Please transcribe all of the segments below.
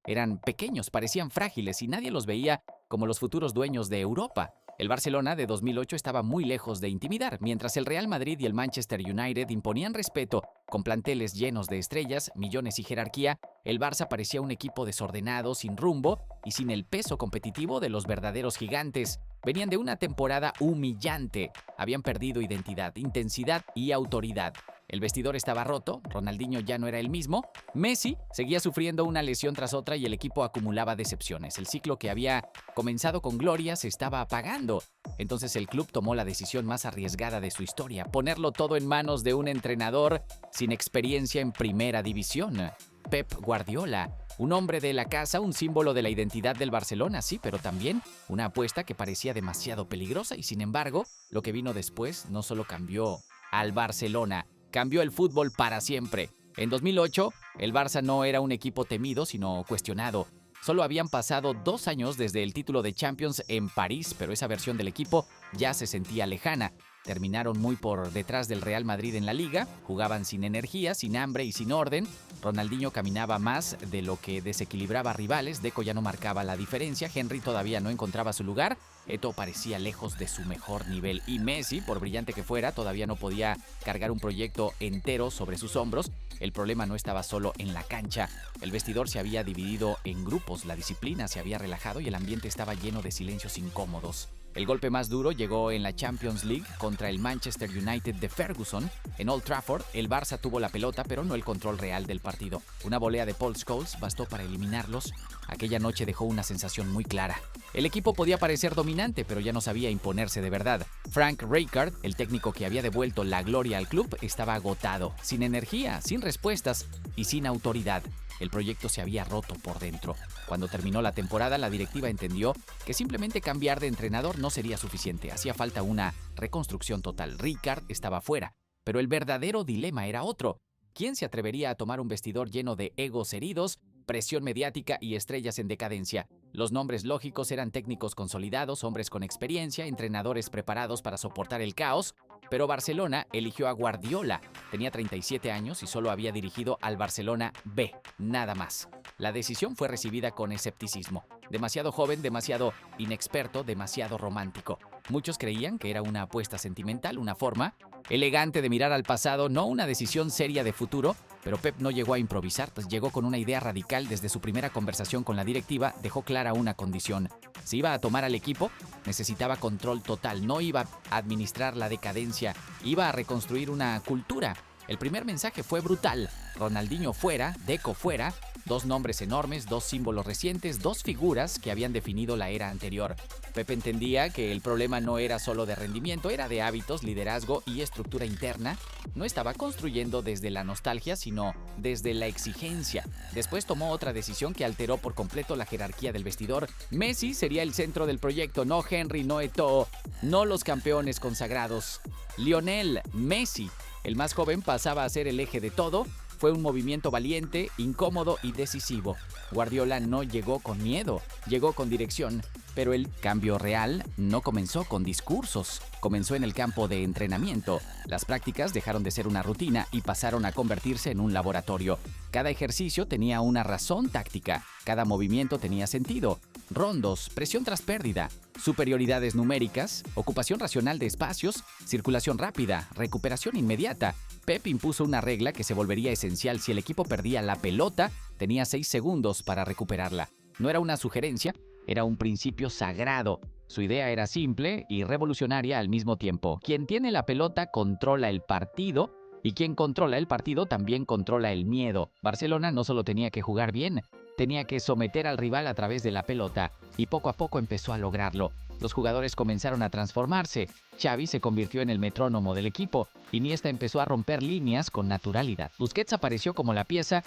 Eran pequeños, parecían frágiles y nadie los veía como los futuros dueños de Europa. El Barcelona de 2008 estaba muy lejos de intimidar, mientras el Real Madrid y el Manchester United imponían respeto, con planteles llenos de estrellas, millones y jerarquía. El Barça parecía un equipo desordenado, sin rumbo y sin el peso competitivo de los verdaderos gigantes. Venían de una temporada humillante, habían perdido identidad, intensidad y autoridad. El vestidor estaba roto, Ronaldinho ya no era el mismo, Messi seguía sufriendo una lesión tras otra y el equipo acumulaba decepciones. El ciclo que había comenzado con gloria se estaba apagando. Entonces el club tomó la decisión más arriesgada de su historia, ponerlo todo en manos de un entrenador sin experiencia en primera división. Pep Guardiola, un hombre de la casa, un símbolo de la identidad del Barcelona, sí, pero también una apuesta que parecía demasiado peligrosa y sin embargo, lo que vino después no solo cambió al Barcelona, cambió el fútbol para siempre. En 2008, el Barça no era un equipo temido, sino cuestionado. Solo habían pasado 2 años desde el título de Champions en París, pero esa versión del equipo ya se sentía lejana. Terminaron muy por detrás del Real Madrid en la liga, jugaban sin energía, sin hambre y sin orden. Ronaldinho caminaba más de lo que desequilibraba rivales, Deco ya no marcaba la diferencia, Henry todavía no encontraba su lugar, Eto'o parecía lejos de su mejor nivel y Messi, por brillante que fuera, todavía no podía cargar un proyecto entero sobre sus hombros. El problema no estaba solo en la cancha, el vestidor se había dividido en grupos, la disciplina se había relajado y el ambiente estaba lleno de silencios incómodos. El golpe más duro llegó en la Champions League contra el Manchester United de Ferguson. En Old Trafford, el Barça tuvo la pelota, pero no el control real del partido. Una volea de Paul Scholes bastó para eliminarlos. Aquella noche dejó una sensación muy clara. El equipo podía parecer dominante, pero ya no sabía imponerse de verdad. Frank Rijkaard, el técnico que había devuelto la gloria al club, estaba agotado, sin energía, sin respuestas y sin autoridad. El proyecto se había roto por dentro. Cuando terminó la temporada, la directiva entendió que simplemente cambiar de entrenador no sería suficiente. Hacía falta una reconstrucción total. Rijkaard estaba fuera, pero el verdadero dilema era otro. ¿Quién se atrevería a tomar un vestidor lleno de egos heridos, presión mediática y estrellas en decadencia? Los nombres lógicos eran técnicos consolidados, hombres con experiencia, entrenadores preparados para soportar el caos, pero Barcelona eligió a Guardiola. Tenía 37 años y solo había dirigido al Barcelona B, nada más. La decisión fue recibida con escepticismo. Demasiado joven, demasiado inexperto, demasiado romántico. Muchos creían que era una apuesta sentimental, una forma elegante de mirar al pasado, no una decisión seria de futuro, pero Pep no llegó a improvisar, llegó con una idea radical. Desde su primera conversación con la directiva, dejó clara una condición. Si iba a tomar al equipo, necesitaba control total, no iba a administrar la decadencia, iba a reconstruir una cultura. El primer mensaje fue brutal. Ronaldinho fuera, Deco fuera, 2 nombres enormes, 2 símbolos recientes, 2 figuras que habían definido la era anterior. Pepe entendía que el problema no era solo de rendimiento, era de hábitos, liderazgo y estructura interna. No estaba construyendo desde la nostalgia, sino desde la exigencia. Después tomó otra decisión que alteró por completo la jerarquía del vestidor. Messi sería el centro del proyecto, no Henry, no Eto'o, no los campeones consagrados. Lionel Messi, el más joven, pasaba a ser el eje de todo. Fue un movimiento valiente, incómodo y decisivo. Guardiola no llegó con miedo, llegó con dirección, pero el cambio real no comenzó con discursos, comenzó en el campo de entrenamiento. Las prácticas dejaron de ser una rutina y pasaron a convertirse en un laboratorio. Cada ejercicio tenía una razón táctica, cada movimiento tenía sentido. Rondos, presión tras pérdida, superioridades numéricas, ocupación racional de espacios, circulación rápida, recuperación inmediata. Pep impuso una regla que se volvería esencial: si el equipo perdía la pelota, tenía 6 segundos para recuperarla. No era una sugerencia, era un principio sagrado. Su idea era simple y revolucionaria al mismo tiempo. Quien tiene la pelota controla el partido, y quien controla el partido también controla el miedo. Barcelona no solo tenía que jugar bien, tenía que someter al rival a través de la pelota, y poco a poco empezó a lograrlo. Los jugadores comenzaron a transformarse. Xavi se convirtió en el metrónomo del equipo. Iniesta empezó a romper líneas con naturalidad. Busquets apareció como la pieza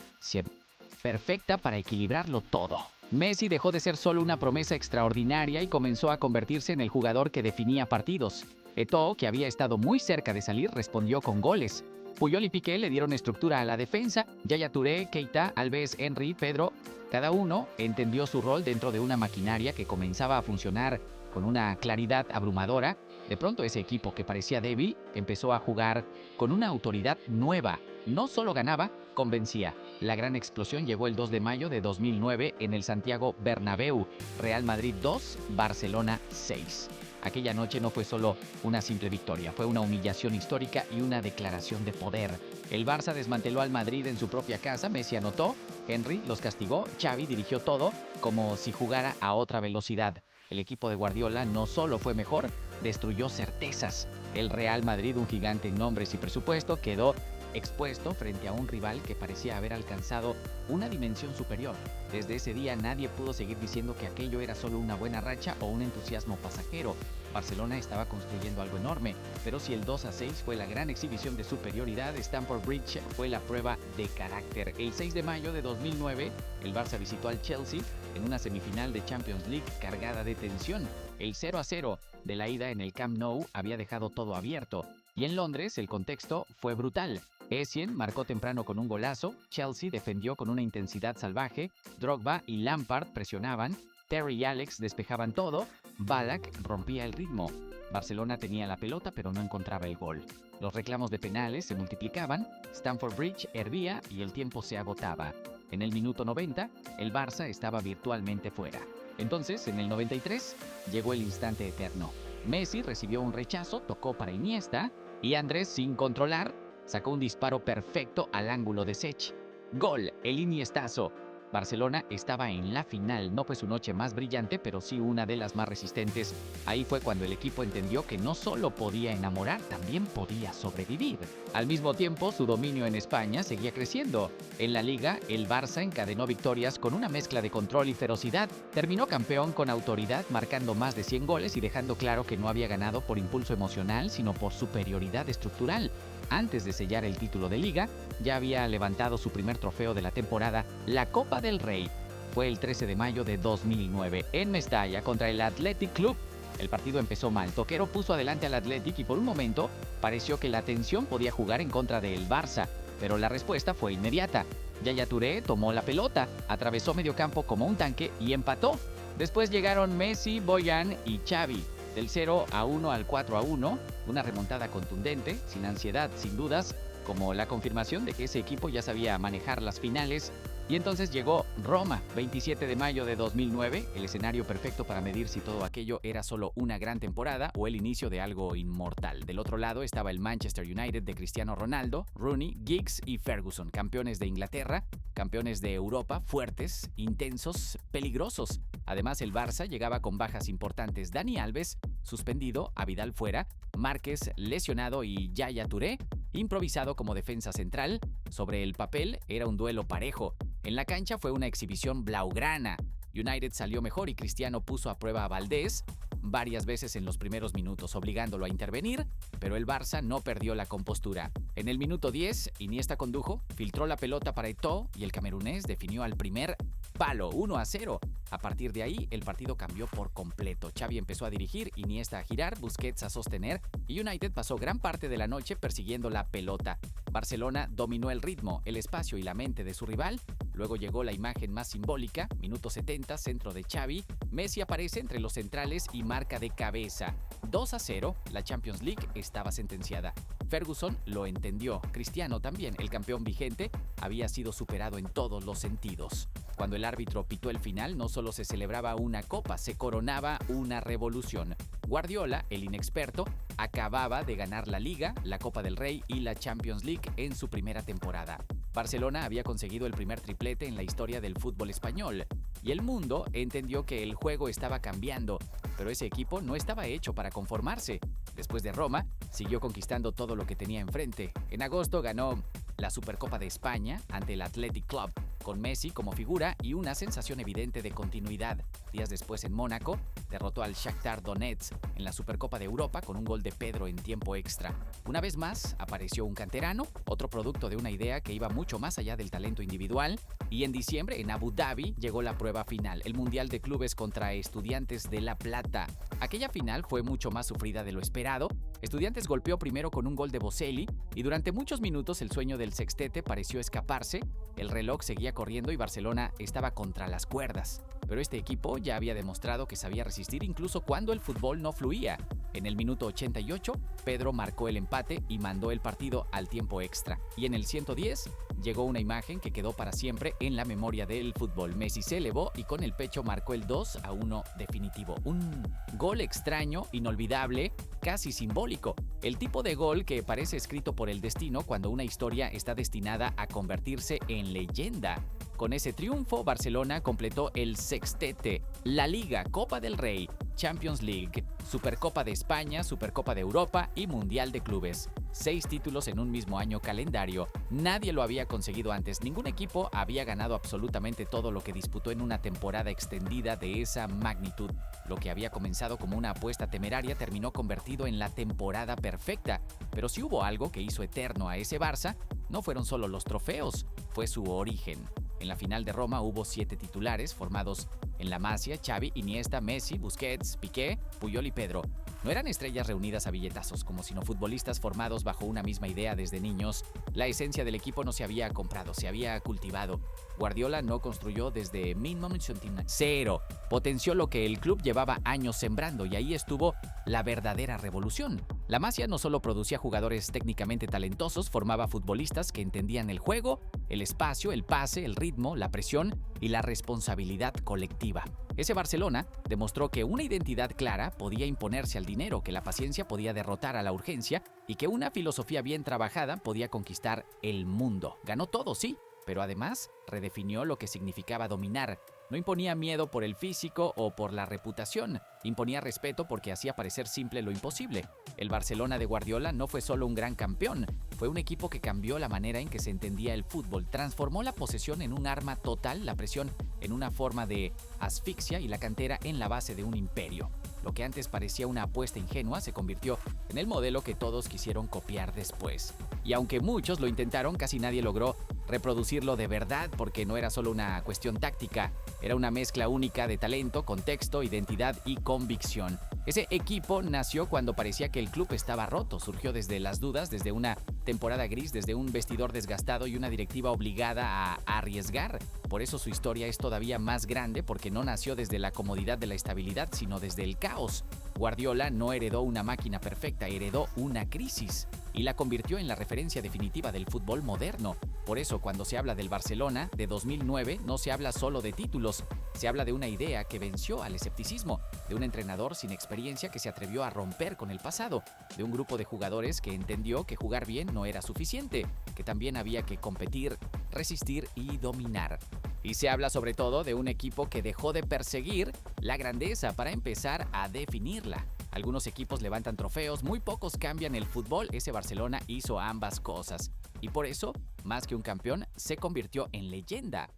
perfecta para equilibrarlo todo. Messi dejó de ser solo una promesa extraordinaria y comenzó a convertirse en el jugador que definía partidos. Eto'o, que había estado muy cerca de salir, respondió con goles. Puyol y Piqué le dieron estructura a la defensa. Yaya Touré, Keita, Alves, Henry, Pedro, cada uno entendió su rol dentro de una maquinaria que comenzaba a funcionar con una claridad abrumadora. De pronto ese equipo que parecía débil empezó a jugar con una autoridad nueva. No solo ganaba, convencía. La gran explosión llegó el 2 de mayo de 2009 en el Santiago Bernabéu. Real Madrid 2, Barcelona 6. Aquella noche no fue solo una simple victoria, fue una humillación histórica y una declaración de poder. El Barça desmanteló al Madrid en su propia casa, Messi anotó, Henry los castigó, Xavi dirigió todo como si jugara a otra velocidad. El equipo de Guardiola no solo fue mejor, destruyó certezas. El Real Madrid, un gigante en nombres y presupuesto, quedó expuesto frente a un rival que parecía haber alcanzado una dimensión superior. Desde ese día nadie pudo seguir diciendo que aquello era solo una buena racha o un entusiasmo pasajero. Barcelona estaba construyendo algo enorme, pero si el 2-6 fue la gran exhibición de superioridad, Stamford Bridge fue la prueba de carácter. El 6 de mayo de 2009, el Barça visitó al Chelsea en una semifinal de Champions League cargada de tensión. El 0-0 de la ida en el Camp Nou había dejado todo abierto, y en Londres el contexto fue brutal. Essien marcó temprano con un golazo, Chelsea defendió con una intensidad salvaje, Drogba y Lampard presionaban, Terry y Alex despejaban todo, Ballack rompía el ritmo. Barcelona tenía la pelota pero no encontraba el gol. Los reclamos de penales se multiplicaban, Stamford Bridge hervía y el tiempo se agotaba. En el minuto 90, el Barça estaba virtualmente fuera. Entonces, en el 93, llegó el instante eterno. Messi recibió un rechazo, tocó para Iniesta y Andrés, sin controlar, sacó un disparo perfecto al ángulo de Sech. ¡Gol! El Iniestazo. Barcelona estaba en la final, no fue su noche más brillante, pero sí una de las más resistentes. Ahí fue cuando el equipo entendió que no solo podía enamorar, también podía sobrevivir. Al mismo tiempo, su dominio en España seguía creciendo. En la Liga, el Barça encadenó victorias con una mezcla de control y ferocidad. Terminó campeón con autoridad, marcando más de 100 goles y dejando claro que no había ganado por impulso emocional, sino por superioridad estructural. Antes de sellar el título de Liga, ya había levantado su primer trofeo de la temporada, la Copa del Rey. Fue el 13 de mayo de 2009 en Mestalla contra el Athletic Club. El partido empezó mal. Toquero puso adelante al Athletic y por un momento pareció que la tensión podía jugar en contra del Barça, pero la respuesta fue inmediata. Yaya Touré tomó la pelota, atravesó medio campo como un tanque y empató. Después llegaron Messi, Boyan y Xavi. Del 0-1 al 4-1, una remontada contundente, sin ansiedad, sin dudas, como la confirmación de que ese equipo ya sabía manejar las finales. Y entonces llegó Roma, 27 de mayo de 2009, el escenario perfecto para medir si todo aquello era solo una gran temporada o el inicio de algo inmortal. Del otro lado estaba el Manchester United de Cristiano Ronaldo, Rooney, Giggs y Ferguson, campeones de Inglaterra, campeones de Europa, fuertes, intensos, peligrosos. Además, el Barça llegaba con bajas importantes: Dani Alves, suspendido, a Vidal fuera, Márquez lesionado y Yaya Touré improvisado como defensa central. Sobre el papel era un duelo parejo. En la cancha fue una exhibición blaugrana. United salió mejor y Cristiano puso a prueba a Valdés varias veces en los primeros minutos, obligándolo a intervenir, pero el Barça no perdió la compostura. En el minuto 10, Iniesta condujo, filtró la pelota para Eto'o y el camerunés definió al primer palo, 1-0. A partir de ahí, el partido cambió por completo. Xavi empezó a dirigir, Iniesta a girar, Busquets a sostener y United pasó gran parte de la noche persiguiendo la pelota. Barcelona dominó el ritmo, el espacio y la mente de su rival. Luego llegó la imagen más simbólica, minuto 70, centro de Xavi. Messi aparece entre los centrales y marca de cabeza. 2-0, la Champions League estaba sentenciada. Ferguson lo entendió. Cristiano también, el campeón vigente, había sido superado en todos los sentidos. Cuando el árbitro pitó el final, no solo se celebraba una copa, se coronaba una revolución. Guardiola, el inexperto, acababa de ganar la Liga, la Copa del Rey y la Champions League en su primera temporada. Barcelona había conseguido el primer triplete en la historia del fútbol español, y el mundo entendió que el juego estaba cambiando, pero ese equipo no estaba hecho para conformarse. Después de Roma, siguió conquistando todo lo que tenía enfrente. En agosto ganó la Supercopa de España ante el Athletic Club, con Messi como figura y una sensación evidente de continuidad. Días después en Mónaco, derrotó al Shakhtar Donetsk en la Supercopa de Europa con un gol de Pedro en tiempo extra. Una vez más, apareció un canterano, otro producto de una idea que iba mucho más allá del talento individual, y en diciembre en Abu Dhabi llegó la prueba final, el Mundial de Clubes contra Estudiantes de La Plata. Aquella final fue mucho más sufrida de lo esperado. Estudiantes golpeó primero con un gol de Boselli y durante muchos minutos el sueño del sextete pareció escaparse. El reloj seguía corriendo y Barcelona estaba contra las cuerdas. pero este equipo ya había demostrado que sabía resistir incluso cuando el fútbol no fluía. En el minuto 88, Pedro marcó el empate y mandó el partido al tiempo extra. Y en el 110, llegó una imagen que quedó para siempre en la memoria del fútbol. Messi se elevó y con el pecho marcó el 2-1 definitivo. Un gol extraño, inolvidable, casi simbólico. El tipo de gol que parece escrito por el destino cuando una historia está destinada a convertirse en leyenda. Con ese triunfo, Barcelona completó el sextete: La Liga, Copa del Rey, Champions League, Supercopa de España, Supercopa de Europa y Mundial de Clubes. 6 títulos en un mismo año calendario. Nadie lo había conseguido antes. Ningún equipo había ganado absolutamente todo lo que disputó en una temporada extendida de esa magnitud. Lo que había comenzado como una apuesta temeraria terminó convertido en la temporada perfecta. Pero si hubo algo que hizo eterno a ese Barça, no fueron solo los trofeos, fue su origen. En la final de Roma hubo 7 titulares formados en la Masia: Xavi, Iniesta, Messi, Busquets, Piqué, Puyol y Pedro. No eran estrellas reunidas a billetazos, como sino futbolistas formados bajo una misma idea desde niños. La esencia del equipo no se había comprado, se había cultivado. Guardiola no construyó desde 1900. Potenció lo que el club llevaba años sembrando, y ahí estuvo la verdadera revolución. La Masia no solo producía jugadores técnicamente talentosos, formaba futbolistas que entendían el juego, el espacio, el pase, el ritmo, la presión y la responsabilidad colectiva. Ese Barcelona demostró que una identidad clara podía imponerse al dinero, que la paciencia podía derrotar a la urgencia y que una filosofía bien trabajada podía conquistar el mundo. Ganó todo, sí, pero además redefinió lo que significaba dominar. No imponía miedo por el físico o por la reputación, imponía respeto porque hacía parecer simple lo imposible. El Barcelona de Guardiola no fue solo un gran campeón, fue un equipo que cambió la manera en que se entendía el fútbol, transformó la posesión en un arma total, la presión en una forma de asfixia y la cantera en la base de un imperio. Lo que antes parecía una apuesta ingenua se convirtió en el modelo que todos quisieron copiar después. Y aunque muchos lo intentaron, casi nadie logró reproducirlo de verdad, porque no era solo una cuestión táctica, era una mezcla única de talento, contexto, identidad y convicción. Ese equipo nació cuando parecía que el club estaba roto, surgió desde las dudas, desde una temporada gris, desde un vestidor desgastado y una directiva obligada a arriesgar. Por eso su historia es todavía más grande, porque no nació desde la comodidad de la estabilidad, sino desde el caos. Guardiola no heredó una máquina perfecta, heredó una crisis y la convirtió en la referencia definitiva del fútbol moderno. Por eso, cuando se habla del Barcelona de 2009, no se habla solo de títulos, se habla de una idea que venció al escepticismo, de un entrenador sin experiencia que se atrevió a romper con el pasado, de un grupo de jugadores que entendió que jugar bien no era suficiente, que también había que competir, resistir y dominar. Y se habla sobre todo de un equipo que dejó de perseguir la grandeza para empezar a definirla. Algunos equipos levantan trofeos, muy pocos cambian el fútbol. Ese Barcelona hizo ambas cosas. Y por eso, más que un campeón, se convirtió en leyenda.